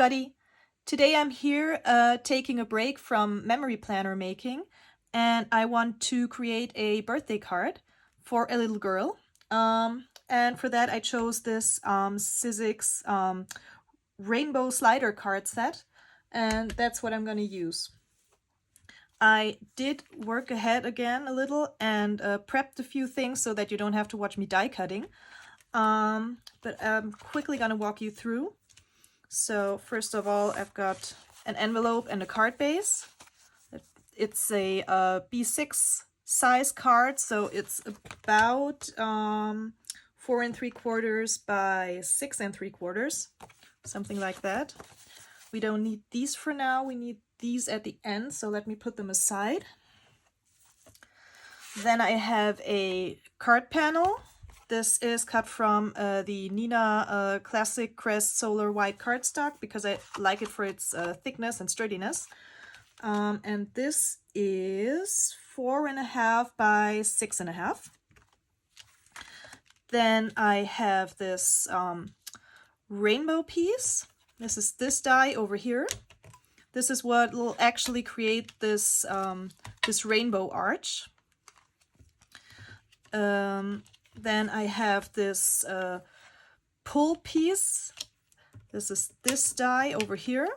everybody! Today I'm here taking a break from memory planner making, and I want to create a birthday card for a little girl. And for that I chose this Sizzix Rainbow Slider Card set, and that's what I'm going to use. I did work ahead again a little and prepped a few things so that you don't have to watch me die cutting. But I'm quickly going to walk you through. So first of all, I've got an envelope and a card base. It's a B6 size card, so it's about 4 3/4 by 6 3/4, something like that. We don't need these for now. We need these at the end, so let me put them aside. Then I have a card panel. This is cut from the Nina Classic Crest Solar White cardstock because I like it for its thickness and sturdiness. And this is 4.5 by 6.5. Then I have this rainbow piece. This is this die over here. This is what will actually create this this rainbow arch. Then I have this pull piece. This is this die over here.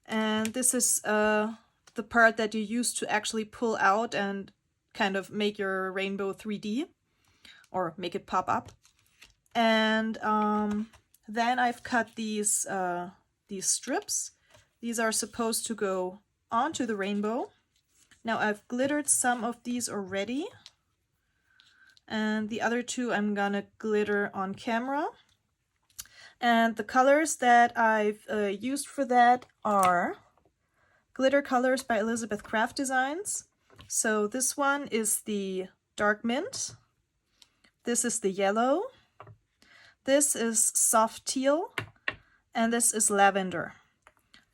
And this is the part that you use to actually pull out and kind of make your rainbow 3D or make it pop up. And then I've cut these strips. These are supposed to go onto the rainbow. Now I've glittered some of these already. And the other two I'm gonna glitter on camera. And the colors that I've used for that are Glitter Colors by Elizabeth Craft Designs. So this one is the dark mint. This is the yellow. This is soft teal. And this is lavender.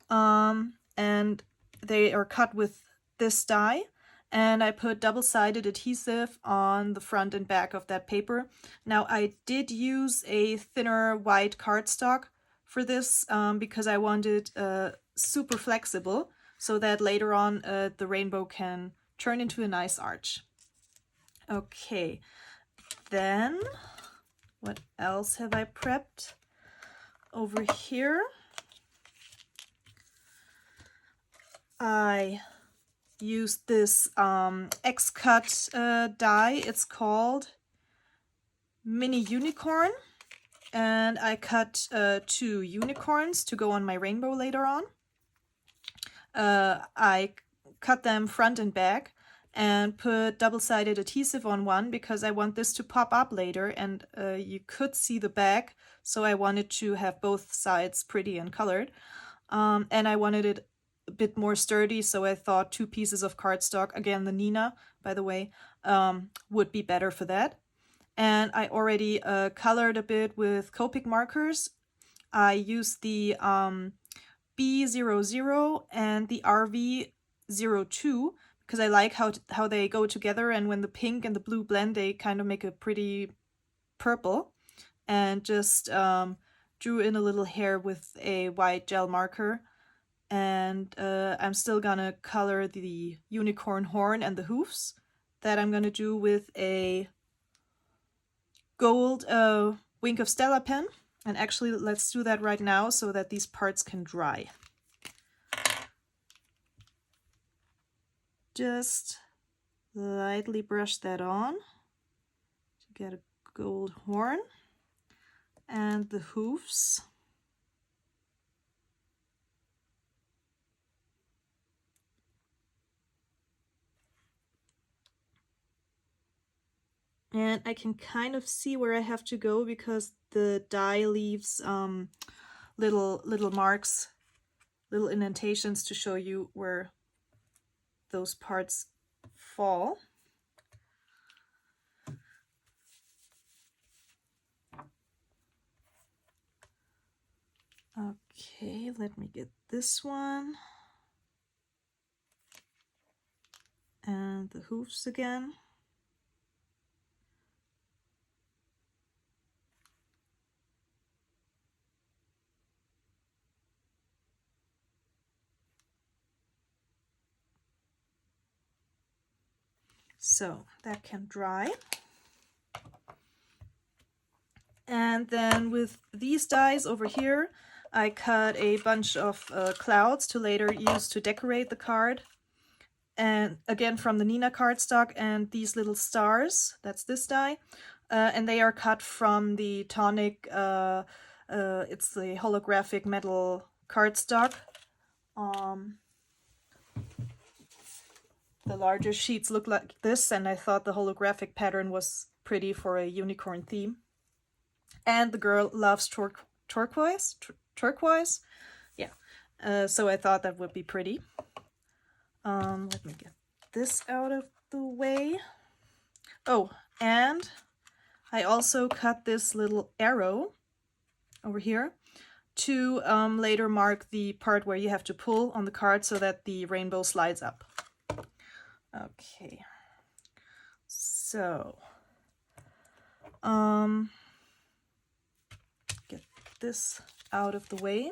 And they are cut with this die. And I put double-sided adhesive on the front and back of that paper. Now I did use a thinner white cardstock for this because I wanted super flexible so that later on the rainbow can turn into a nice arch. Okay, then what else have I prepped? Over here I used this X-Cut die. It's called Mini Unicorn, and I cut 2 unicorns to go on my rainbow later on. I cut them front and back and put double-sided adhesive on one because I want this to pop up later, and you could see the back, so I wanted to have both sides pretty and colored. And I wanted it a bit more sturdy, so I thought 2 pieces of cardstock, again the Nina by the way, would be better for that. And I already colored a bit with Copic markers. I used the B00 and the RV02 because I like how they go together, and when the pink and the blue blend they kind of make a pretty purple. And just drew in a little hair with a white gel marker. And I'm still gonna color the unicorn horn and the hoofs that I'm gonna do with a gold Wink of Stella pen. And actually let's do that right now so that these parts can dry. Just lightly brush that on to get a gold horn and the hoofs. And I can kind of see where I have to go because the die leaves little marks, little indentations to show you where those parts fall. Okay, let me get this one. And the hoofs again. So that can dry. And then with these dies over here, I cut a bunch of clouds to later use to decorate the card. And again from the Nina cardstock, and these little stars, that's this die. And they are cut from the Tonic, it's the holographic metal cardstock. The larger sheets look like this, and I thought the holographic pattern was pretty for a unicorn theme. And the girl loves turquoise? Turquoise? Yeah. So I thought that would be pretty. Let me get this out of the way. Oh, and I also cut this little arrow over here to later mark the part where you have to pull on the card so that the rainbow slides up. Okay, so get this out of the way.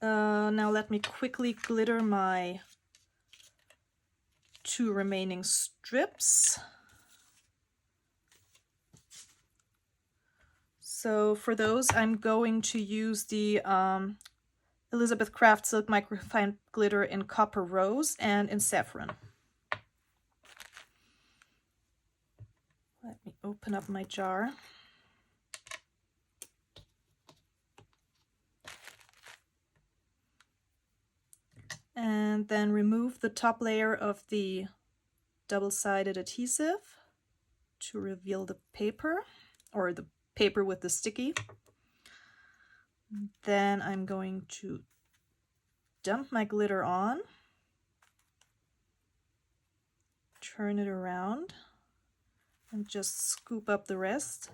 Now let me quickly glitter my 2 remaining strips. So for those, I'm going to use the Elizabeth Craft Silk Microfine Glitter in Copper Rose and in Saffron. Let me open up my jar. And then remove the top layer of the double-sided adhesive to reveal the paper, or the paper with the sticky. Then I'm going to dump my glitter on, turn it around, and just scoop up the rest.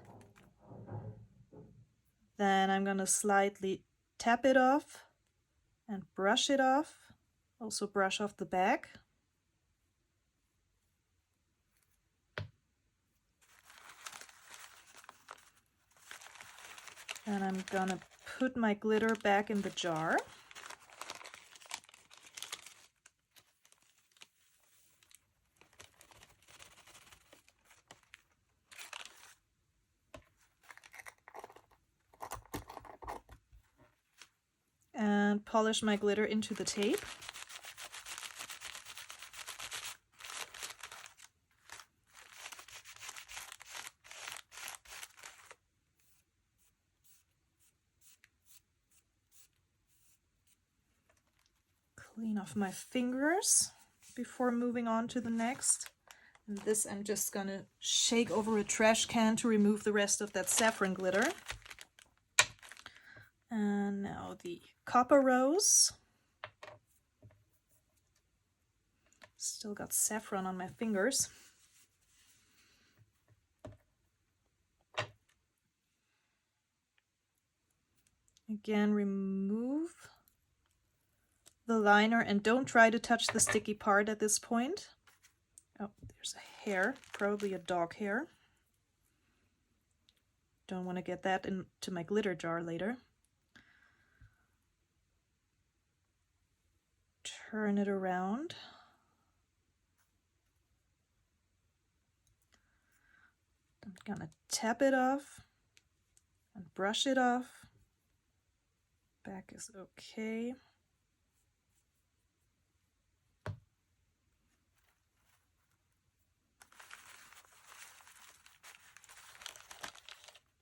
Then I'm going to slightly tap it off and brush it off. Also brush off the back. And I'm gonna put my glitter back in the jar. And polish my glitter into the tape. Clean off my fingers before moving on to the next. And this I'm just gonna shake over a trash can to remove the rest of that saffron glitter. And now the Copper Rose. Still got saffron on my fingers. Again, remove the liner and don't try to touch the sticky part at this point. Oh, there's a hair, probably a dog hair. Don't want to get that into my glitter jar later. Turn it around. I'm gonna tap it off and brush it off. Back is okay.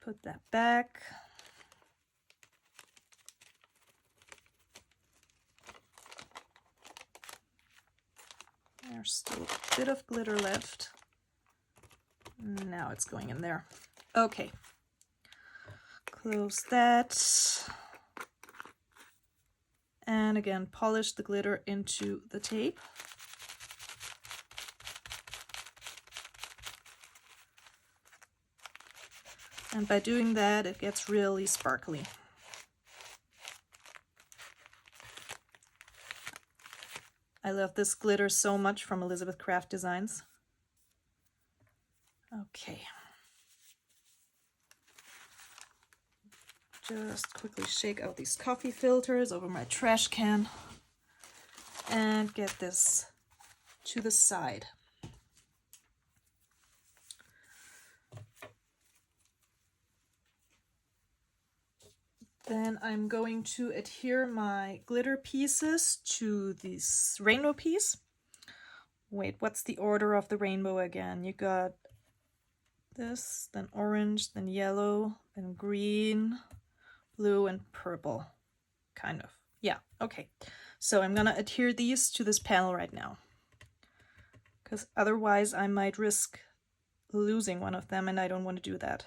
Put that back. There's still a bit of glitter left. Now it's going in there. Okay. Close that. And again, polish the glitter into the tape. And by doing that, it gets really sparkly. I love this glitter so much from Elizabeth Craft Designs. Okay. Just quickly shake out these coffee filters over my trash can and get this to the side. Then I'm going to adhere my glitter pieces to this rainbow piece. Wait, what's the order of the rainbow again? You got this, then orange, then yellow, then green, blue, and purple. Kind of. Yeah, okay. So I'm gonna adhere these to this panel right now, because otherwise I might risk losing one of them, and I don't want to do that.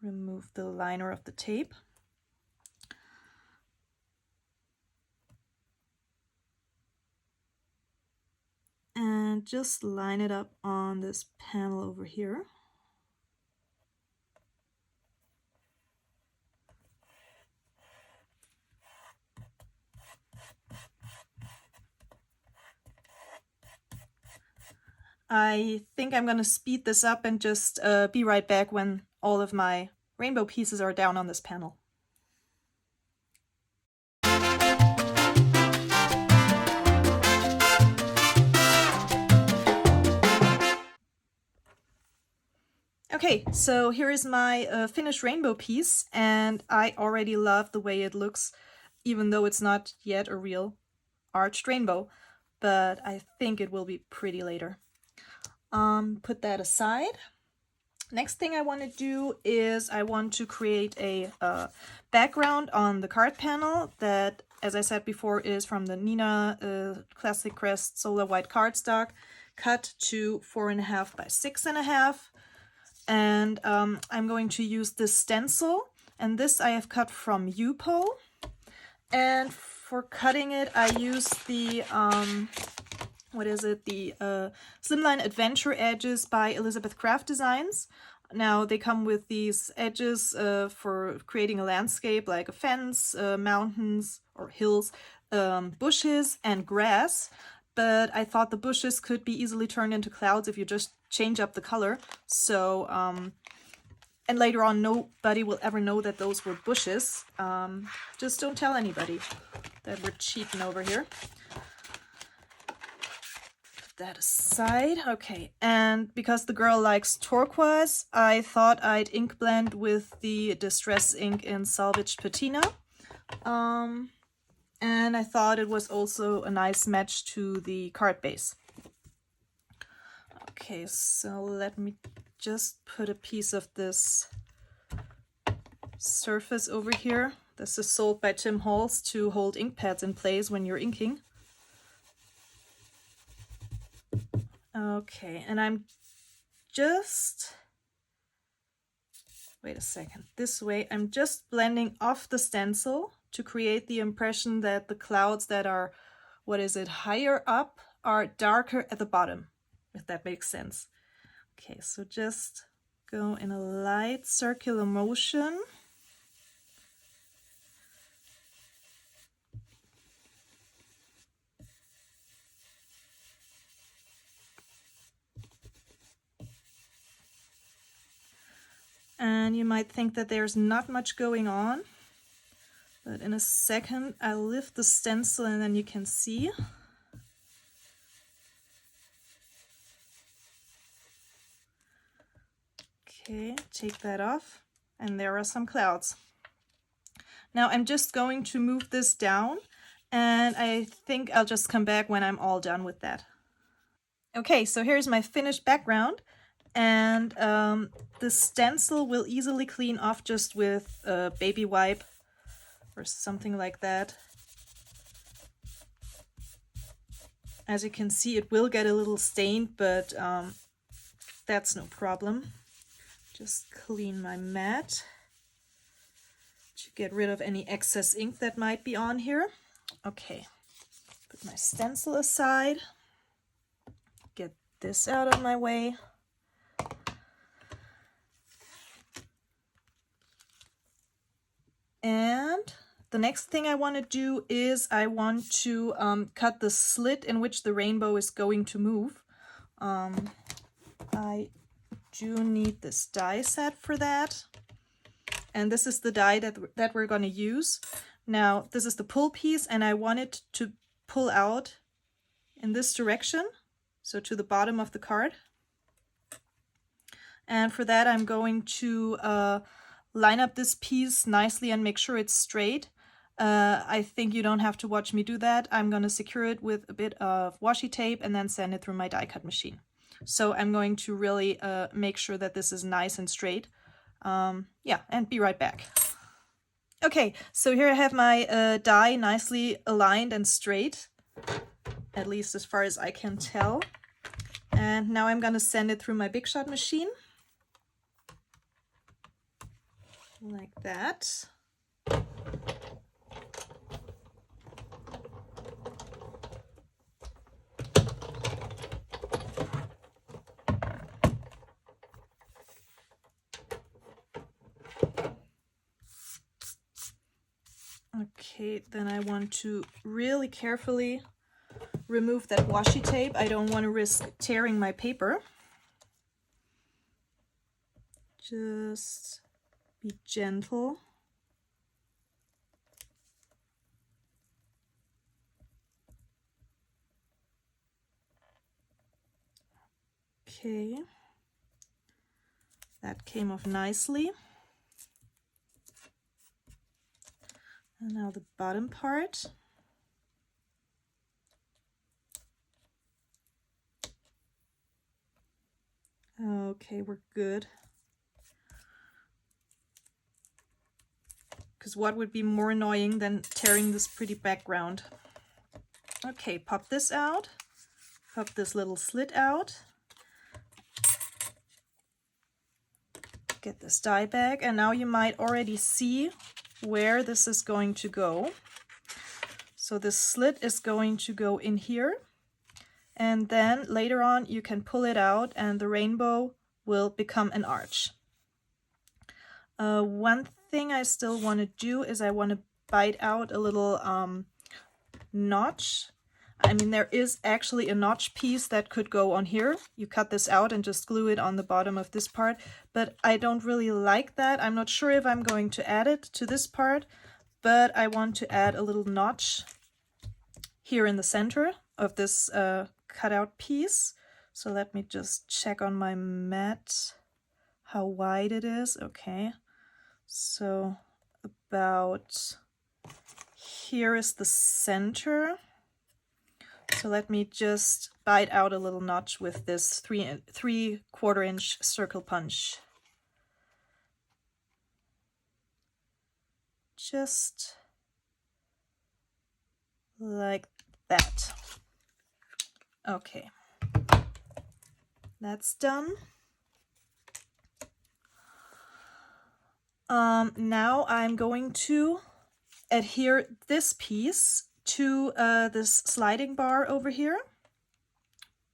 Remove the liner of the tape. And just line it up on this panel over here. I think I'm going to speed this up and just be right back when all of my rainbow pieces are down on this panel. Okay, so here is my finished rainbow piece, and I already love the way it looks, even though it's not yet a real arched rainbow, but I think it will be pretty later. Put that aside. Next thing I want to do is I want to create a background on the card panel that, as I said before, is from the Nina Classic Crest Solar White cardstock, cut to 4.5 by 6.5. And I'm going to use this stencil, and this I have cut from Yupo. And for cutting it, I use the what is it? The Slimline Adventure Edges by Elizabeth Craft Designs. Now they come with these edges for creating a landscape, like a fence, mountains or hills, bushes and grass. But I thought the bushes could be easily turned into clouds if you just change up the color. So, and later on, nobody will ever know that those were bushes. Just don't tell anybody that we're cheating over here. That aside. Okay, and because the girl likes turquoise, I thought I'd ink blend with the Distress ink in Salvaged Patina. And I thought it was also a nice match to the card base. Okay, so let me just put a piece of this surface over here. This is sold by Tim Holtz to hold ink pads in place when you're inking. Okay, and I'm just, wait a second, this way, I'm just blending off the stencil to create the impression that the clouds that are, what is it, higher up are darker at the bottom, if that makes sense. Okay, so just go in a light circular motion. And you might think that there's not much going on, but in a second I'll lift the stencil and then you can see. Okay, take that off, and there are some clouds. Now I'm just going to move this down, and I think I'll just come back when I'm all done with that. Okay, so here's my finished background. And the stencil will easily clean off just with a baby wipe or something like that. As you can see, it will get a little stained, but that's no problem. Just clean my mat to get rid of any excess ink that might be on here. Okay, put my stencil aside, get this out of my way. And the next thing I want to do is I want to cut the slit in which the rainbow is going to move. I do need this die set for that. And this is the die that we're going to use. Now, this is the pull piece, and I want it to pull out in this direction, so to the bottom of the card. And for that, I'm going to line up this piece nicely and make sure it's straight. I think you don't have to watch me do that. I'm going to secure it with a bit of washi tape and then send it through my die cut machine. So I'm going to really make sure that this is nice and straight. Yeah, and be right back. Okay, so here I have my die nicely aligned and straight, at least as far as I can tell. And now I'm going to send it through my Big Shot machine. Like that. Okay, then I want to really carefully remove that washi tape. I don't want to risk tearing my paper. Just be gentle. Okay, that came off nicely. And now the bottom part. Okay, we're good. Because what would be more annoying than tearing this pretty background? Okay, pop this out. Pop this little slit out. Get this die back, and now you might already see where this is going to go. So this slit is going to go in here, and then later on you can pull it out and the rainbow will become an arch. One thing I still want to do is I want to bite out a little notch. I mean, there is actually a notch piece that could go on here. You cut this out and just glue it on the bottom of this part, but I don't really like that. I'm not sure if I'm going to add it to this part, but I want to add a little notch here in the center of this cutout piece. So let me just check on my mat how wide it is. Okay, so about here is the center. So let me just bite out a little notch with this 3/4 inch circle punch. Just like that. Okay, that's done. Now I'm going to adhere this piece to this sliding bar over here,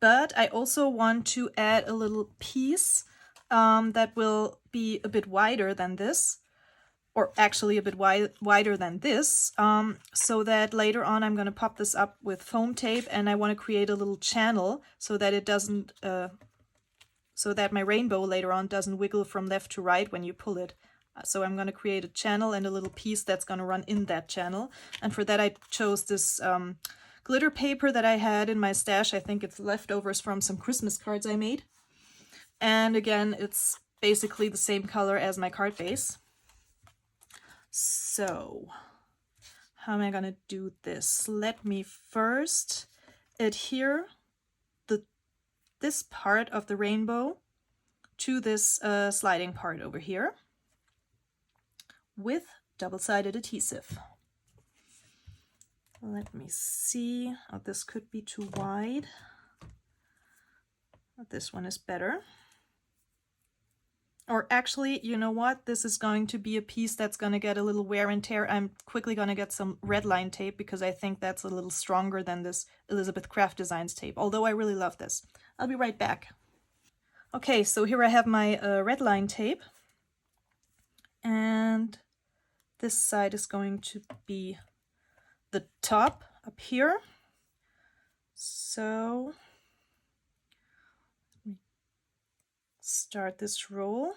but I also want to add a little piece that will be a bit wider than this, or actually a bit wider than this, so that later on I'm going to pop this up with foam tape, and I want to create a little channel so that it doesn't, so that my rainbow later on doesn't wiggle from left to right when you pull it. So I'm going to create a channel and a little piece that's going to run in that channel. And for that I chose this glitter paper that I had in my stash. I think it's leftovers from some Christmas cards I made. And again, it's basically the same color as my card base. So how am I going to do this? Let me first adhere this part of the rainbow to this sliding part over here with double-sided adhesive. Let me see. Oh, this could be too wide. This one is better. Or actually, you know what? This is going to be a piece that's going to get a little wear and tear. I'm quickly going to get some red line tape because I think that's a little stronger than this Elizabeth Craft Designs tape, although I really love this. I'll be right back. Okay, so here I have my red line tape, and this side is going to be the top up here. So let me start this roll.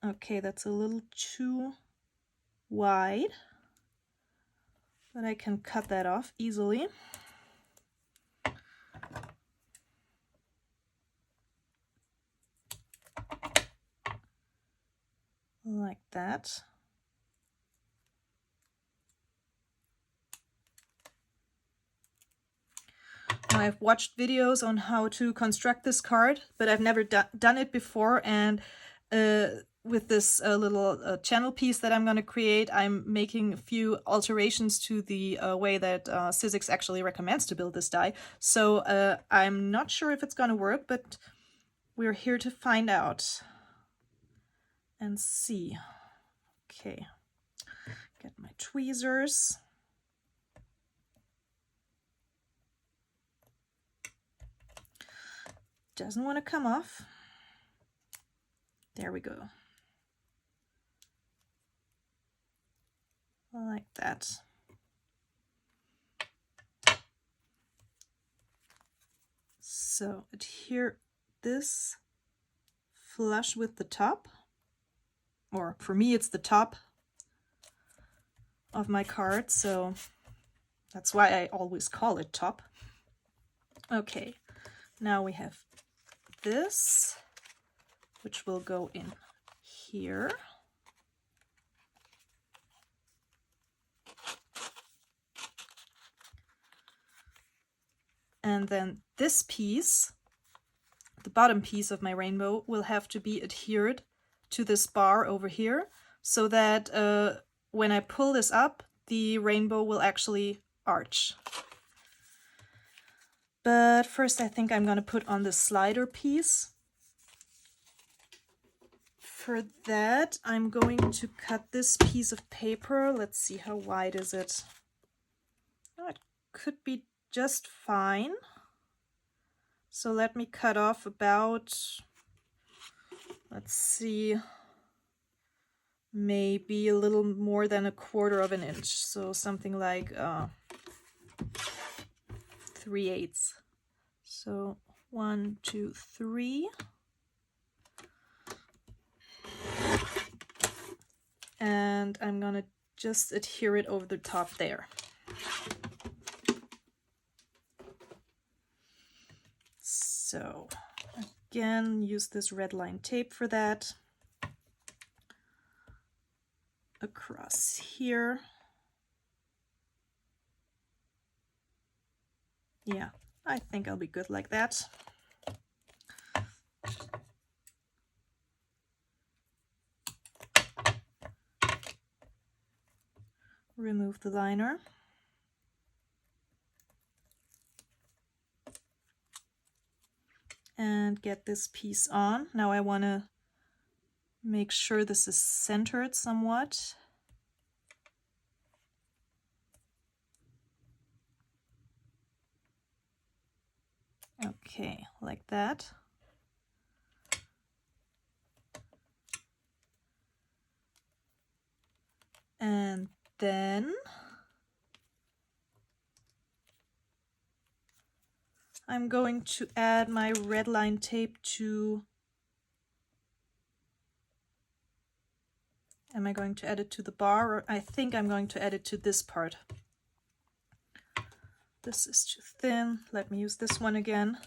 Okay, that's a little too wide. but I can cut that off easily. Like that. Now, I've watched videos on how to construct this card, but I've never done it before, and with this little channel piece that I'm going to create, I'm making a few alterations to the way that Sizzix actually recommends to build this die. So I'm not sure if it's going to work, but we're here to find out and see. Okay, get my tweezers. Doesn't want to come off. There we go. Like that. So adhere this flush with the top, or for me it's the top of my card, so that's why I always call it top. Okay, now we have this, which will go in here. And then this piece, the bottom piece of my rainbow, will have to be adhered to this bar over here, so that when I pull this up, the rainbow will actually arch. But first I think I'm going to put on the slider piece. For that, I'm going to cut this piece of paper. Let's see, how wide is it? Oh, it could be just fine. So let me cut off about, let's see, maybe a little more than 1/4 of an inch. So something like 3/8. So 1, 2, 3. And I'm gonna just adhere it over the top there. So again, use this red line tape for that. Across here. Yeah, I think I'll be good like that. Remove the liner. And get this piece on. Now I want to make sure this is centered somewhat. Okay, like that. And then I'm going to add my red line tape to, am I going to add it to the bar? Or I think I'm going to add it to this part. This is too thin. Let me use this one again.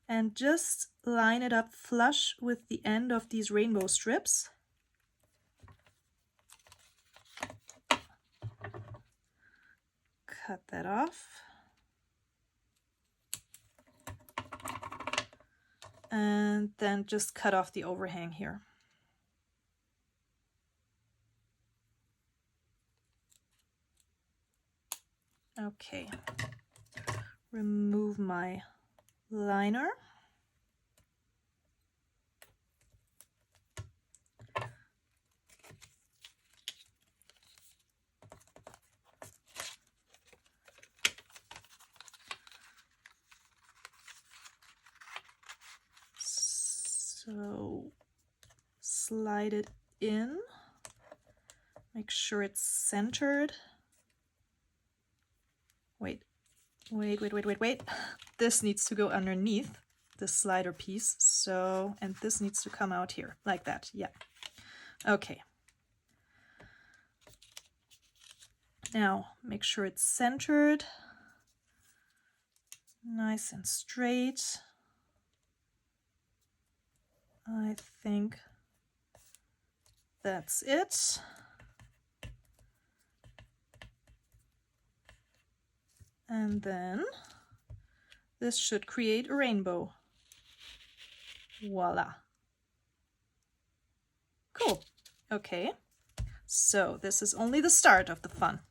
And just line it up flush with the end of these rainbow strips. Cut that off. And then just cut off the overhang here. Okay, remove my liner. So slide it in, make sure it's centered. Wait. This needs to go underneath the slider piece. So, and this needs to come out here like that. Yeah. Okay. Now make sure it's centered, nice and straight. I think that's it. And then this should create a rainbow. Voila. Cool. Okay, so this is only the start of the fun.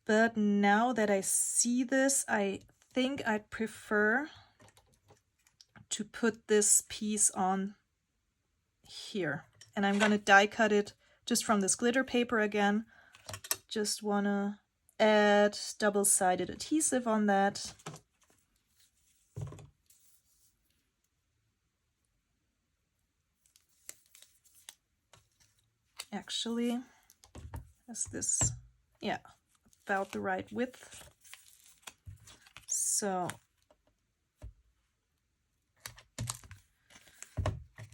But now that I see this, I think I'd prefer to put this piece on here. And I'm going to die cut it just from this glitter paper again. Just want to add double-sided adhesive on that. Actually, is this, yeah, about the right width. So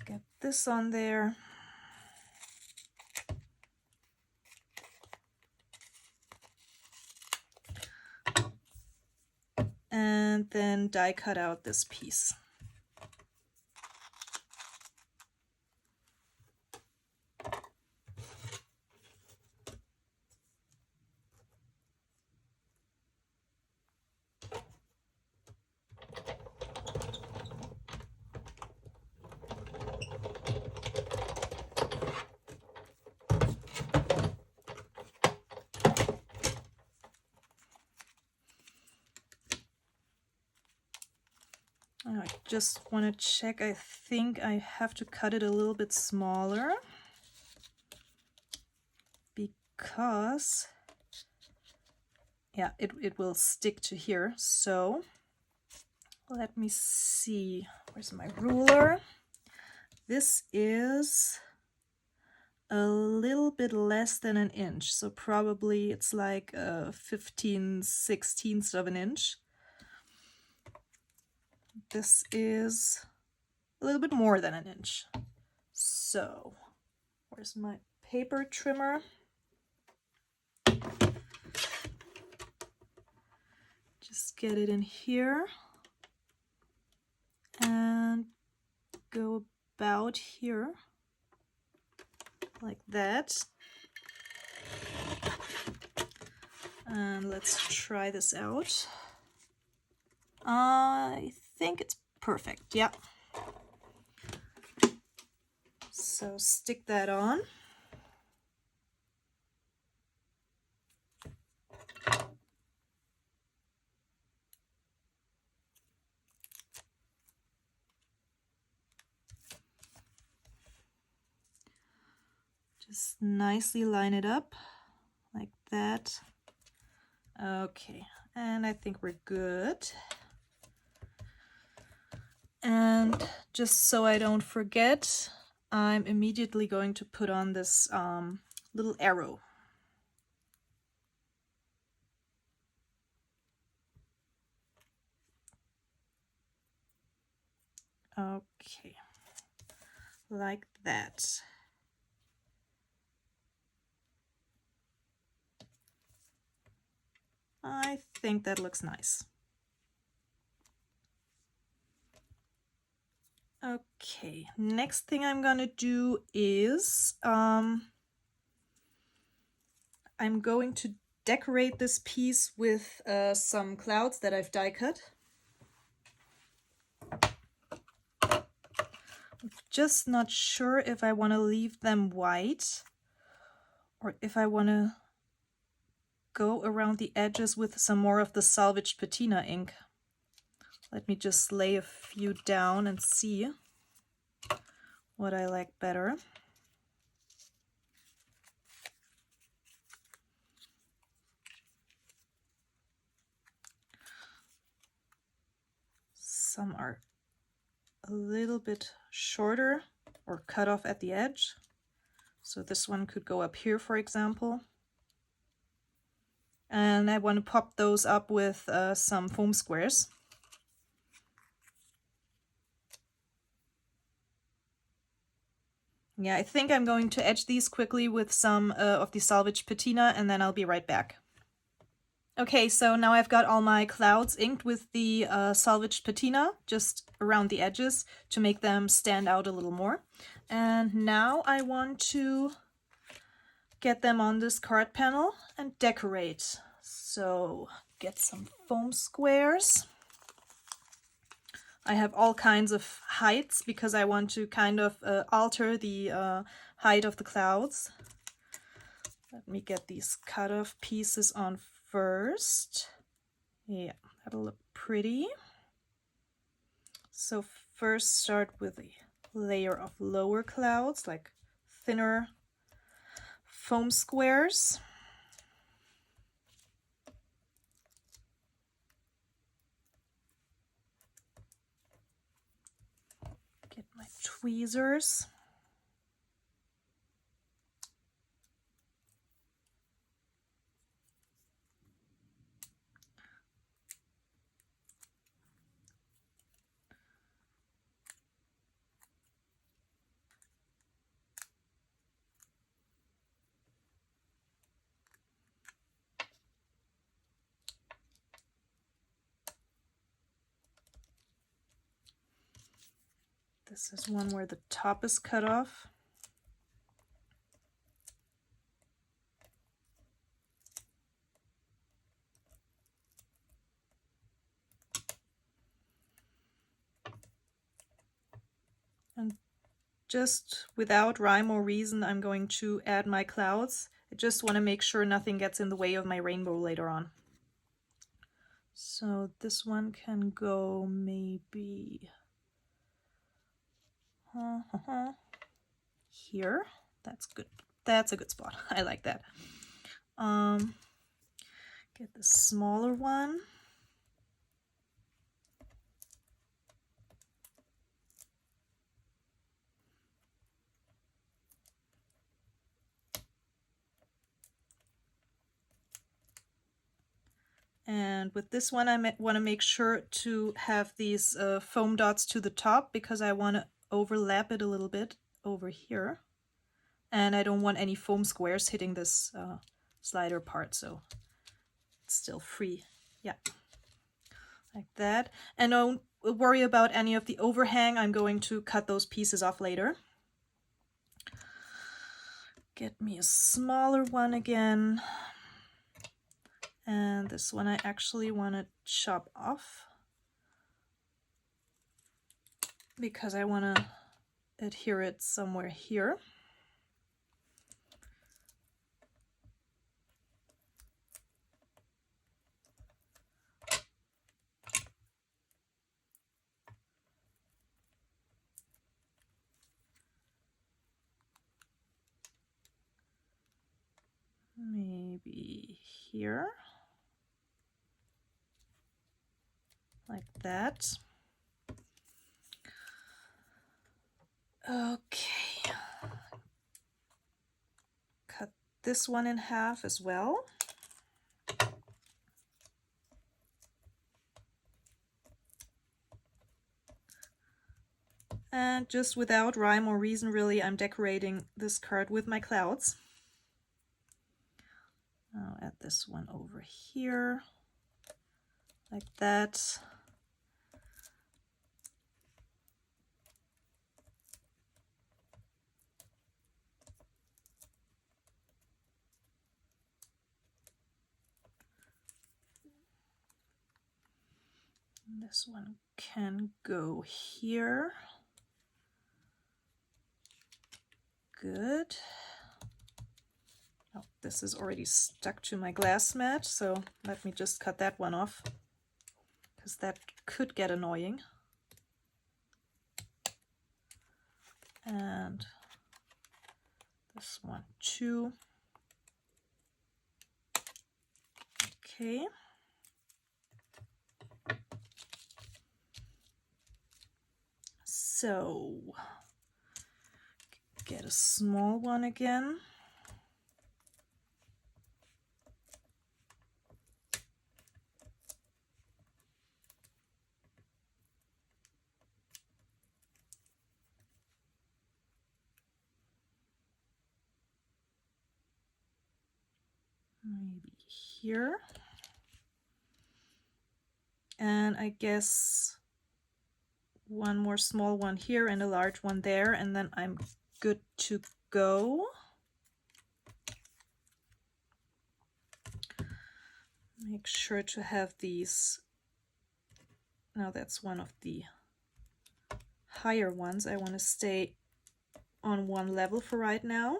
get this on there. And then die cut out this piece. I just want to check, I think I have to cut it a little bit smaller because, yeah, it will stick to here. So let me see, where's my ruler? This is a little bit less than an inch, so probably it's like 15/16 of an inch. This is a little bit more than an inch. So where's my paper trimmer? Just get it in here and go about here like that. And let's try this out. I think it's perfect, yeah. So stick that on. Just nicely line it up like that. Okay, and I think we're good. And just so I don't forget, I'm immediately going to put on this little arrow. Okay, like that. I think that looks nice. Okay, next thing I'm gonna do is I'm going to decorate this piece with some clouds that I've die cut. I'm just not sure if I want to leave them white or if I want to go around the edges with some more of the salvaged patina ink. Let me just lay a few down and see what I like better. Some are a little bit shorter or cut off at the edge. So this one could go up here, for example. And I want to pop those up with some foam squares. Yeah, I think I'm going to edge these quickly with some of the salvage patina, and then I'll be right back. Okay, so now I've got all my clouds inked with the salvaged patina just around the edges to make them stand out a little more. And now I want to get them on this card panel and decorate. So get some foam squares. I have all kinds of heights because I want to kind of alter the height of the clouds. Let me get these cut off pieces on first. Yeah, that'll look pretty. So first start with a layer of lower clouds, like thinner foam squares. Get my tweezers. This is one where the top is cut off. And just without rhyme or reason, I'm going to add my clouds. I just want to make sure nothing gets in the way of my rainbow later on. So this one can go maybe here. That's good. That's a good spot. I like that. Get the smaller one. And with this one, I want to make sure to have these foam dots to the top because I want to overlap it a little bit over here. And I don't want any foam squares hitting this slider part, so it's still free. Yeah, like that. And don't worry about any of the overhang. I'm going to cut those pieces off later. Get me a smaller one again. And this one I actually want to chop off because I want to adhere it somewhere here. Maybe here. Like that. Okay. Cut this one in half as well. And just without rhyme or reason, really, I'm decorating this card with my clouds. I'll add this one over here, like that. This one can go here. Good. Oh, this is already stuck to my glass mat, so let me just cut that one off, because that could get annoying. And this one too. Okay. So get a small one again. maybe here. And I guess one more small one here and a large one there, and then I'm good to go. Make sure to have these. Now that's one of the higher ones. I want to stay on one level for right now.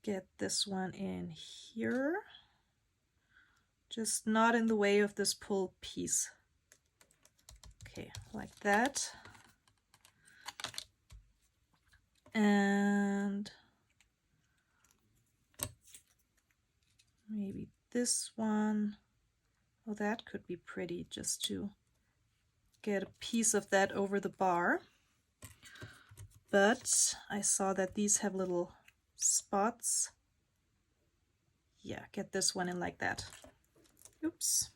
Get this one in here. Just not in the way of this pull piece. Okay, like that. And maybe this one. Oh, that could be pretty, just to get a piece of that over the bar. But I saw that these have little spots. Yeah, get this one in like that. Oops.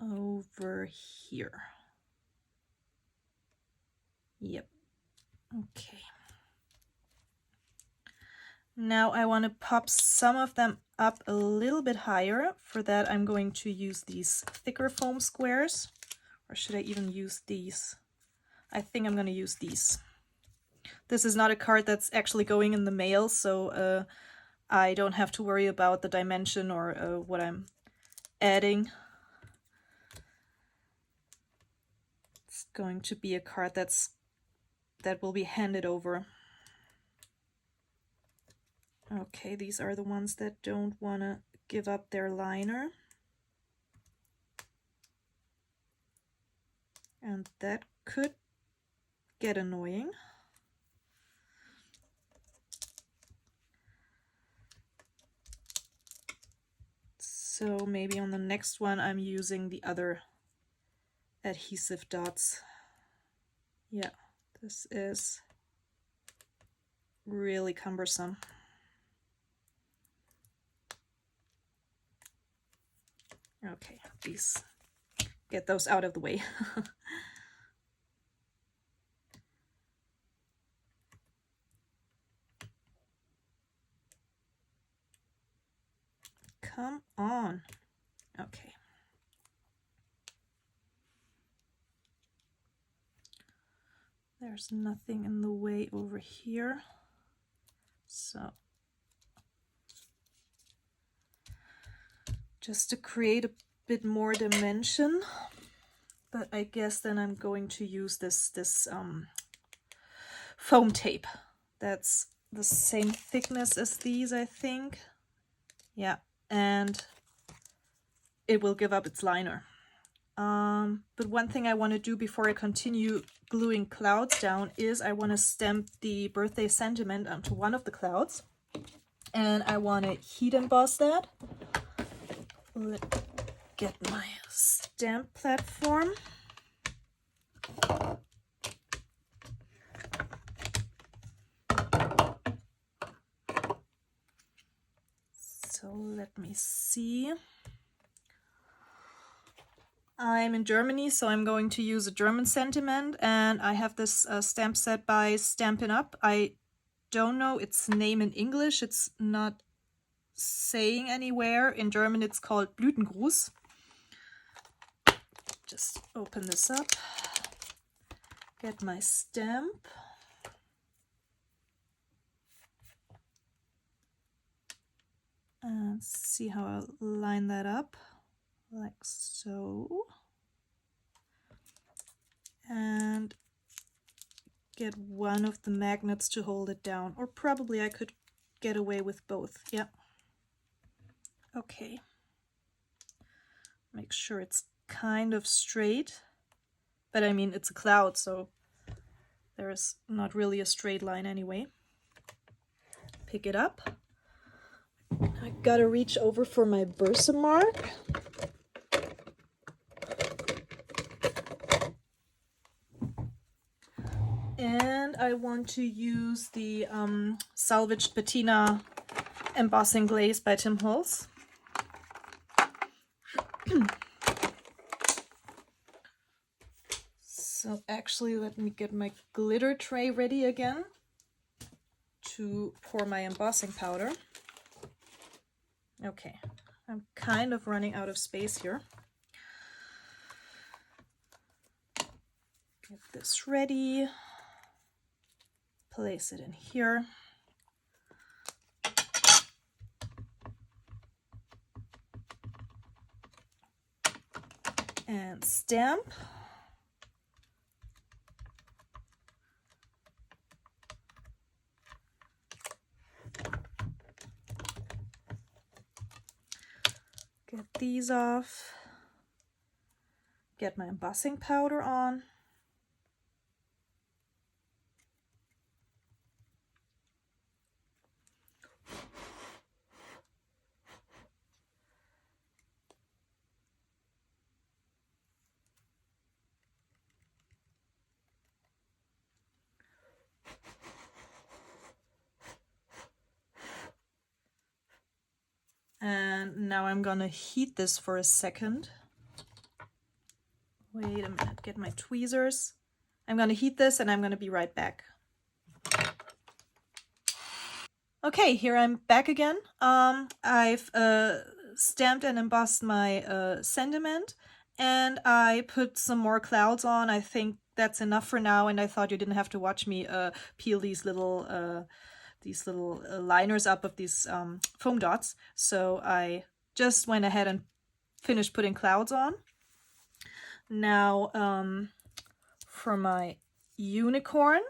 Over here. Yep. Okay. Now I want to pop some of them up a little bit higher. For that I'm going to use these thicker foam squares. Or should I even use these? I think I'm going to use these. This is not a card that's actually going in the mail, so I don't have to worry about the dimension or what I'm adding. It's going to be a card that will be handed over. Okay, these are the ones that don't want to give up their liner. And that could get annoying. So maybe on the next one I'm using the other adhesive dots. Yeah, this is really cumbersome. Okay, get those out of the way. Come on. Okay. There's nothing in the way over here. So just to create a bit more dimension, but I guess then I'm going to use this foam tape. That's the same thickness as these, I think. Yeah, and it will give up its liner. But one thing I want to do before I continue gluing clouds down is I want to stamp the birthday sentiment onto one of the clouds, and I want to heat emboss that. Let's get my stamp platform. So let me see. I'm in Germany, so I'm going to use a German sentiment, and I have this stamp set by Stampin' Up. I don't know its name in English. It's not saying anywhere. In German it's called Blütengruß. Just open this up, get my stamp. And see how I'll line that up, like so. And get one of the magnets to hold it down, or probably I could get away with both. Yeah. Okay. Make sure it's kind of straight, but I mean it's a cloud, so there is not really a straight line anyway. Pick it up. I gotta reach over for my Versamark. I want to use the Salvaged Patina Embossing Glaze by Tim Holtz. So actually, let me get my glitter tray ready again to pour my embossing powder. Okay, I'm kind of running out of space here. Get this ready. Place it in here. And stamp. Get these off. Get my embossing powder on. And now I'm gonna heat this for a second. Wait a minute, get my tweezers. I'm gonna heat this and I'm gonna be right back. Okay, here I'm back again. I've stamped and embossed my sentiment, and I put some more clouds on. I think that's enough for now, and I thought you didn't have to watch me peel these little liners up of these foam dots. So I just went ahead and finished putting clouds on. Now for my unicorn,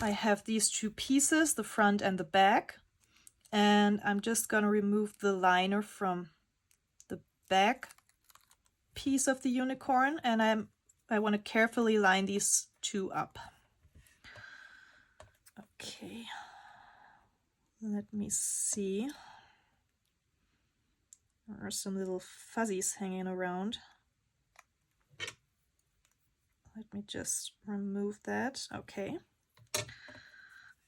I have these two pieces, the front and the back, and I'm just gonna remove the liner from the back piece of the unicorn, and I want to carefully line these two up. Okay, let me see. There are some little fuzzies hanging around. Let me just remove that. Okay.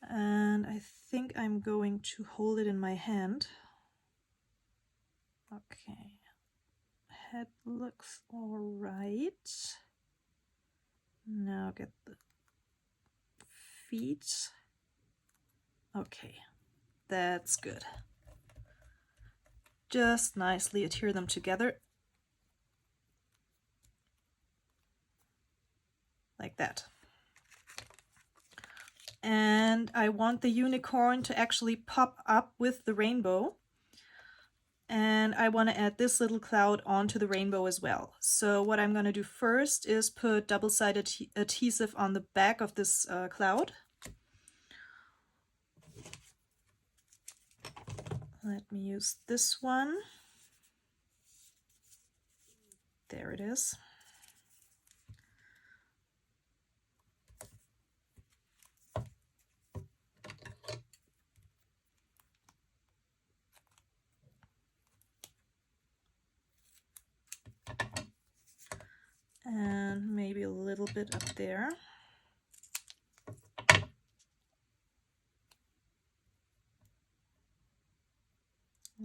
And I think I'm going to hold it in my hand. Okay. Head looks all right. Now get the feet. Okay, that's good. Just nicely adhere them together. Like that. And I want the unicorn to actually pop up with the rainbow. And I want to add this little cloud onto the rainbow as well. So what I'm going to do first is put double-sided adhesive on the back of this cloud. Let me use this one. There it is. And maybe a little bit up there.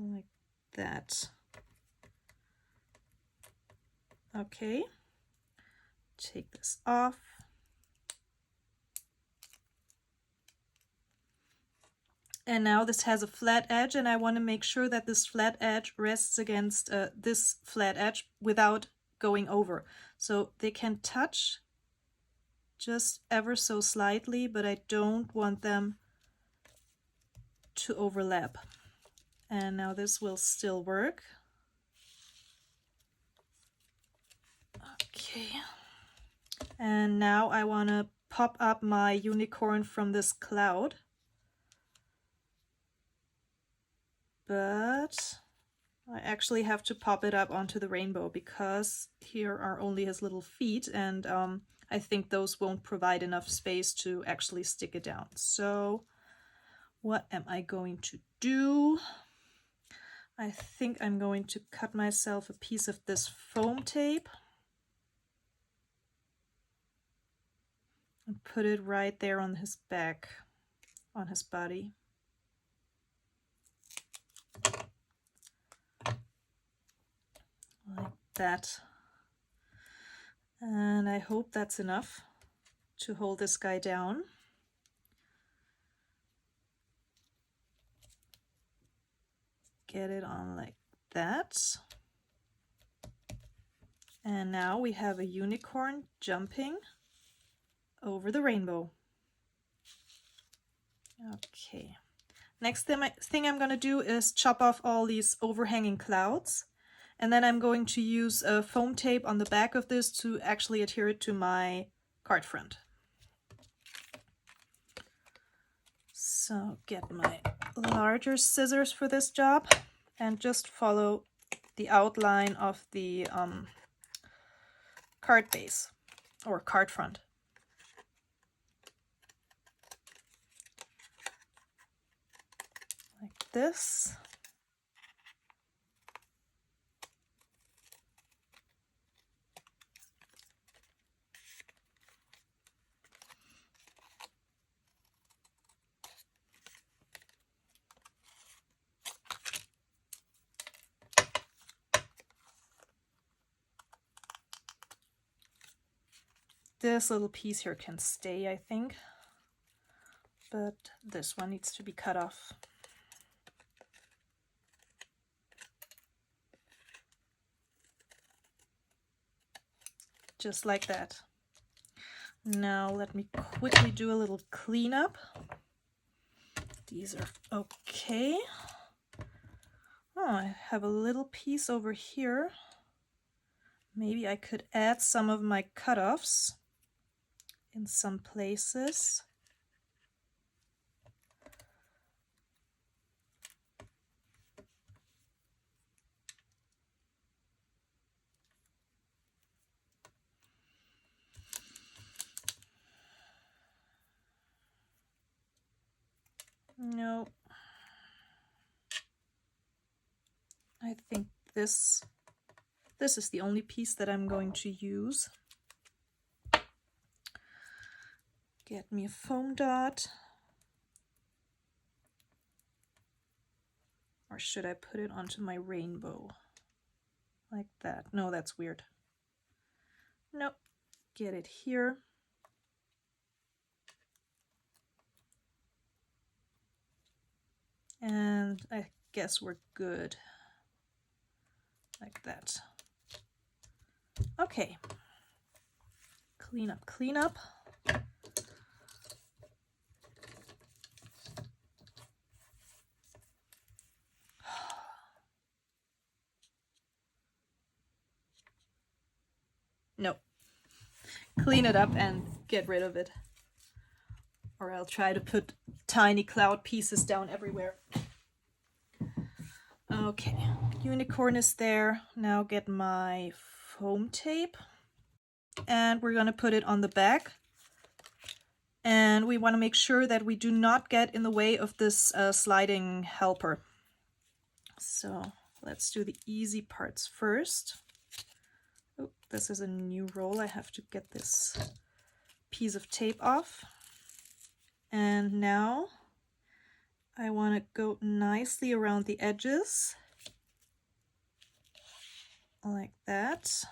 Like that. Okay, take this off. And now this has a flat edge, and I want to make sure that this flat edge rests against this flat edge without going over. So they can touch just ever so slightly, but I don't want them to overlap. And now this will still work. Okay. And now I want to pop up my unicorn from this cloud. But I actually have to pop it up onto the rainbow because here are only his little feet, and I think those won't provide enough space to actually stick it down. So what am I going to do? I think I'm going to cut myself a piece of this foam tape. and put it right there on his back, on his body. Like that. And I hope that's enough to hold this guy down. Get it on like that. And now we have a unicorn jumping over the rainbow. Okay. Next thing I'm going to do is chop off all these overhanging clouds. And then I'm going to use a foam tape on the back of this to actually adhere it to my card front. So get my larger scissors for this job and just follow the outline of the card base or card front. Like this. This little piece here can stay, I think, but this one needs to be cut off. Just like that. Now let me quickly do a little cleanup. These are okay. Oh, I have a little piece over here. Maybe I could add some of my cutoffs in some places. No. I think this is the only piece that I'm going to use. Get me a foam dot. Or should I put it onto my rainbow? Like that. No, that's weird. Nope. Get it here. And I guess we're good. Like that. Okay. Clean up, clean up. No. Clean it up and get rid of it. Or I'll try to put tiny cloud pieces down everywhere. Okay, unicorn is there. Now get my foam tape. And we're going to put it on the back. And we want to make sure that we do not get in the way of this sliding helper. So let's do the easy parts first. Oh, this is a new roll. I have to get this piece of tape off. And now I want to go nicely around the edges. Like that.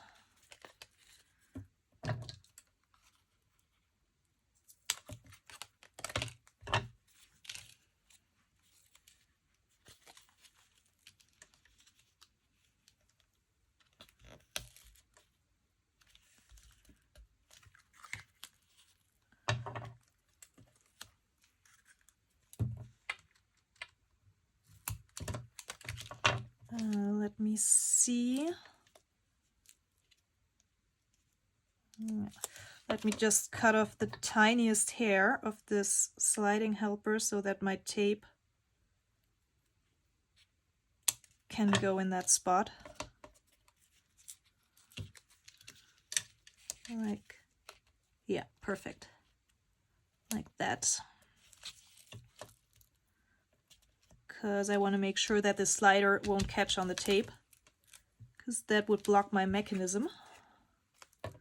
Let me see. Let me just cut off the tiniest hair of this sliding helper so that my tape can go in that spot. Like, yeah, perfect. Like that. Because I want to make sure that the slider won't catch on the tape, because that would block my mechanism. Cut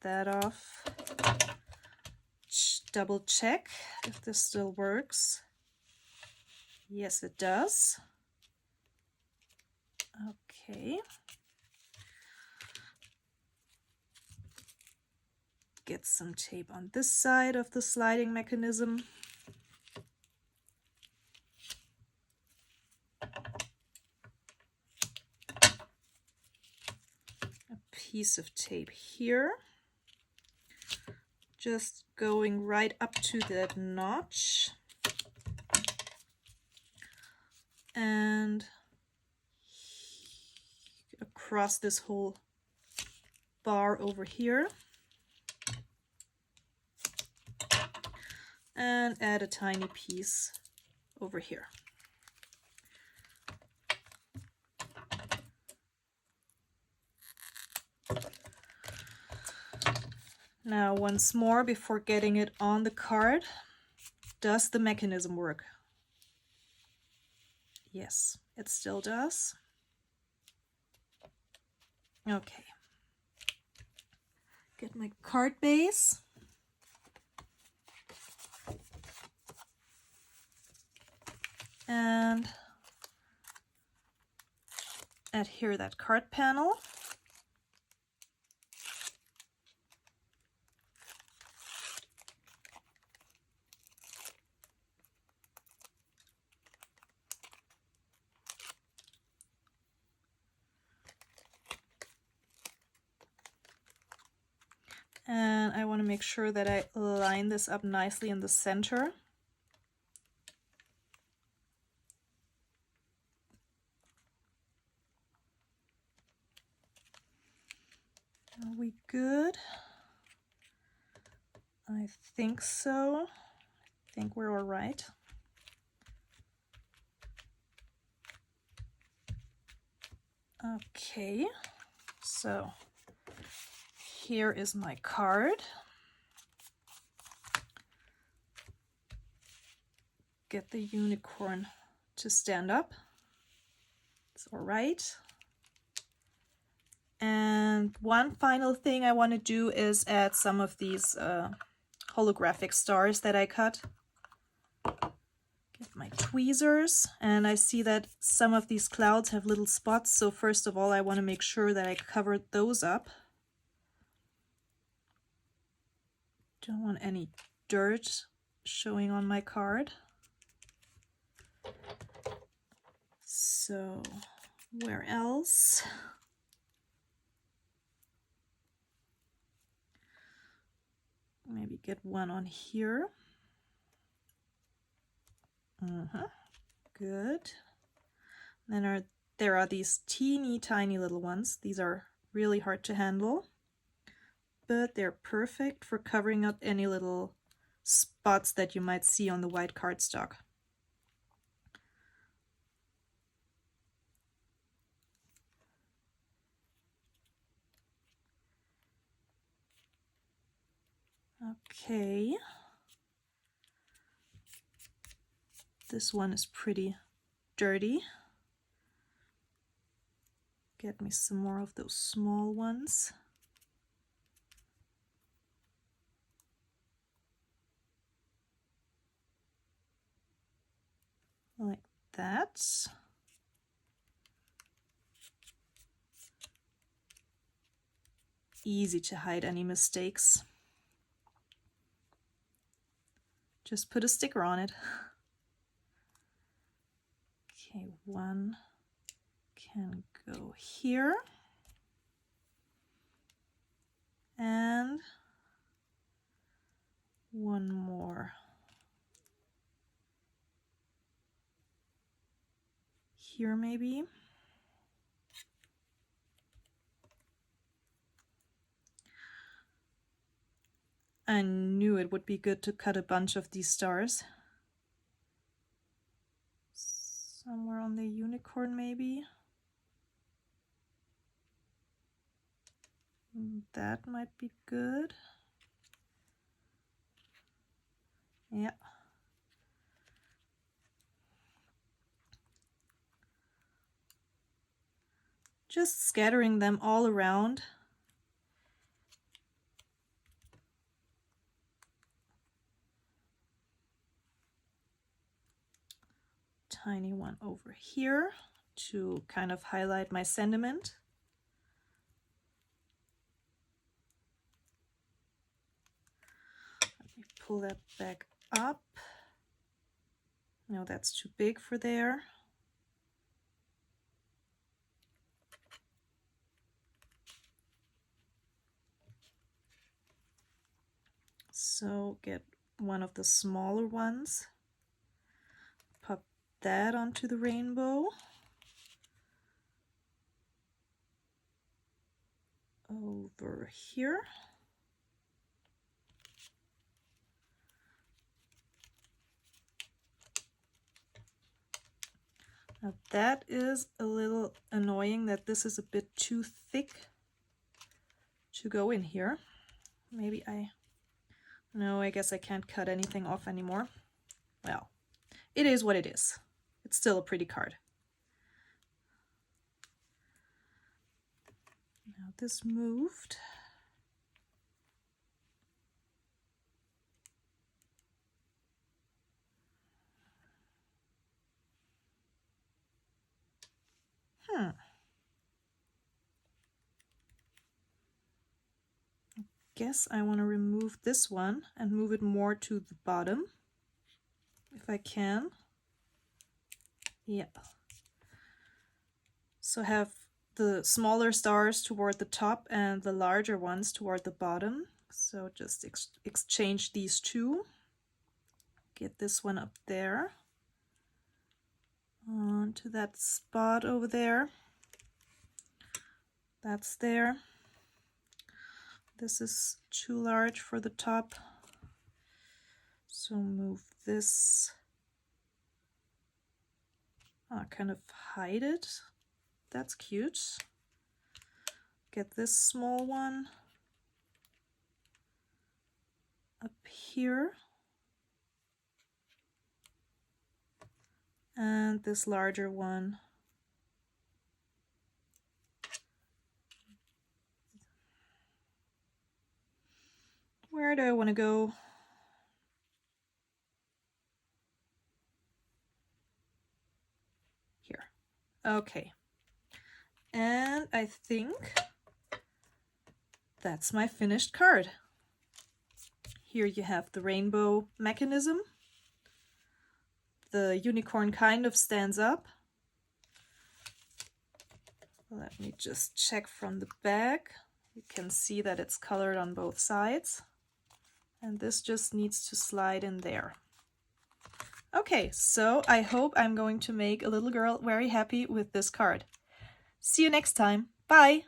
that off. Double check if this still works. Yes, it does. Okay. Get some tape on this side of the sliding mechanism. A piece of tape here. Just going right up to that notch. And across this whole bar over here. And add a tiny piece over here. Now once more before getting it on the card, does the mechanism work? Yes, it still does. Okay. Get my card base. And adhere that card panel. And I want to make sure that I line this up nicely in the center. Are we good? I think so. I think we're all right. Okay, so here is my card. Get the unicorn to stand up. It's all right. And one final thing I want to do is add some of these holographic stars that I cut. Get my tweezers, and I see that some of these clouds have little spots, so first of all I want to make sure that I cover those up. Don't want any dirt showing on my card. So where else? Maybe get one on here. Good. Then there are these teeny tiny little ones. These are really hard to handle, but they're perfect for covering up any little spots that you might see on the white cardstock. Okay. This one is pretty dirty. Get me some more of those small ones. Like that. Easy to hide any mistakes. Just put a sticker on it. Okay, one can go here. And one more here maybe. I knew it would be good to cut a bunch of these stars. Somewhere on the unicorn maybe. That might be good. Yeah. Just scattering them all around. tiny one over here to kind of highlight my sentiment. Let me pull that back up. No, that's too big for there. So get one of the smaller ones, pop that onto the rainbow. Over here. Now that is a little annoying that this is a bit too thick to go in here. Maybe no, I guess I can't cut anything off anymore. Well, it is what it is. It's still a pretty card. Now this moved. Guess I want to remove this one and move it more to the bottom if I can. Yeah. So have the smaller stars toward the top and the larger ones toward the bottom. So just exchange these two. Get this one up there onto that spot over there. That's there. This is too large for the top, so move this, kind of hide it. That's cute. Get this small one up here, and this larger one where do I want to go? Here. Okay. And I think that's my finished card. Here you have the rainbow mechanism. The unicorn kind of stands up. Let me just check from the back. You can see that it's colored on both sides. And this just needs to slide in there. Okay, so I hope I'm going to make a little girl very happy with this card. See you next time. Bye!